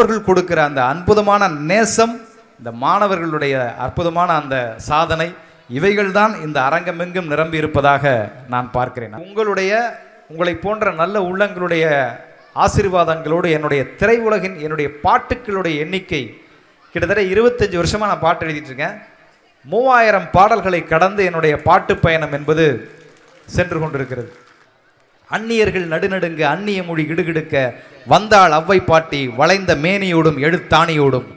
பெற்றோர்கள் கொடுக்கிற அந்த அற்புதமான நேசம், இந்த மாணவர்களுடைய அற்புதமான அந்த சாதனை, இவைகள்தான் இந்த அரங்கமெங்கும் நிரம்பி இருப்பதாக நான் பார்க்கிறேன். உங்களை போன்ற நல்ல உள்ளங்களுடைய ஆசீர்வாதங்களோடு என்னுடைய திரையுலகின் என்னுடைய பாட்டுக்களுடைய எண்ணிக்கை கிட்டத்தட்ட 25 வருஷமாக நான் பாட்டு எழுதிட்டு இருக்கேன். 3000 பாடல்களை கடந்து என்னுடைய பாட்டு பயணம் என்பது சென்று கொண்டிருக்கிறது. அந்நியர்கள் நடுநடுங்க அந்நிய மொழி கிடுகிடுக்க வந்தாள் அவ்வை பாட்டி வளைந்த மேனியோடும் எழுத்தாணியோடும்.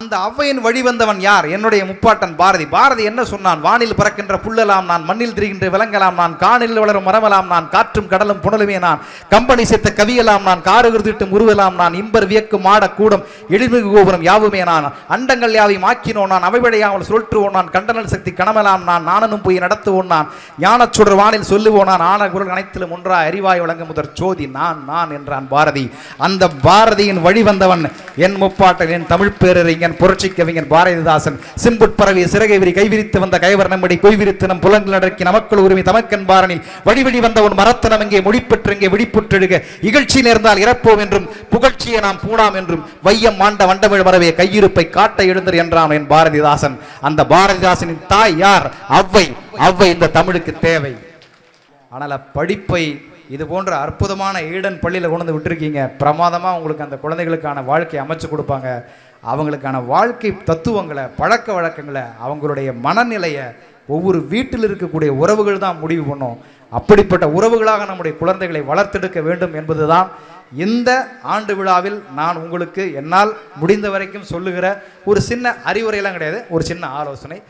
அந்த அவ்வையின் வழிவந்தவன் யார்? என்னுடைய முப்பாட்டன் பாரதி. பாரதி என்ன சொன்னான்? வானில் பறக்கின்ற புல்லலாம் நான், மண்ணில் திரிகின்ற விலங்கலாம் நான், காணில் வளரும் மரமலாம் நான், காற்றும் கடலும் புனலுமே நான், கம்பெனி சேர்த்த கவியலாம் நான், காருகிருத்திட்டும் உருவலாம் நான், இம்பர் வியக்கும் மாட கூடம் எழில்மிகு கோபுரம் யாவுமே நான், அண்டங்கள் யாவையும் ஆக்கினோன் நான், அவைவடையாமல் சுழற்றுவோன் நான், கண்டனல் சக்தி கணமலாம் நான், நானும் போய் நடத்துவோன் நான், ஞானச்சுடர் வானில் சொல்லுவோன் நான், ஆன குரல் அனைத்திலும் ஒன்றா அறிவாய் வழங்க முதற் சோதி நான் நான் என்றான் பாரதி. அந்த பாரதியின் வழிவந்தவன் என் முப்பாட்டன், என் தமிழ் பேரறிஞர் புரட்சி கவிஞர் பாரதிதாசன். சிம்புட் பரவிய சிறகை விரி கைவிரித்து வந்த கைவர் நம்மடி கொய்விரித்து நம் புலங்கள் அடக்கி நமக்குள் உரிமை தமக்கன் பாரனில் வடிவடி வந்தவன் மரத்தனம் எங்கே முடிப்பெற்று எங்கே விடிப்புற்றெழுக இகழ்ச்சி நேர்ந்தால் இறப்போம் என்றும் புகழ்ச்சியை நாம் பூணாம் என்றும் வையம் மாண்ட வண்டமிழ் மரவே கையிருப்பை காட்ட எழுந்தர் என்றான் என் பாரதிதாசன். அந்த பாரதிதாசனின் தாய் யார்? அவ்வை. அவ்வை இந்த தமிழுக்கு தேவை. ஆனால் படிப்பை இது போன்ற அற்புதமான ஈடன் பள்ளியில் கொண்டு வந்து விட்டுருக்கீங்க. பிரமாதமாக உங்களுக்கு அந்த குழந்தைகளுக்கான வாழ்க்கையை அமைச்சு கொடுப்பாங்க. அவங்களுக்கான வாழ்க்கை தத்துவங்களை, பழக்க வழக்கங்களை, அவங்களுடைய மனநிலையை ஒவ்வொரு வீட்டில் இருக்கக்கூடிய உறவுகள் தான் முடிவு பண்ணும். அப்படிப்பட்ட உறவுகளாக நம்முடைய குழந்தைகளை வளர்த்தெடுக்க வேண்டும் என்பதுதான் இந்த ஆண்டு விழாவில் நான் உங்களுக்கு என்னால் முடிந்த வரைக்கும் சொல்லுகிற ஒரு சின்ன அறிவுரையெல்லாம் கிடையாது, ஒரு சின்ன ஆலோசனை.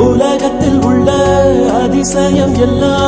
உலகத்தில் உள்ள அதிசயம் எல்லாம்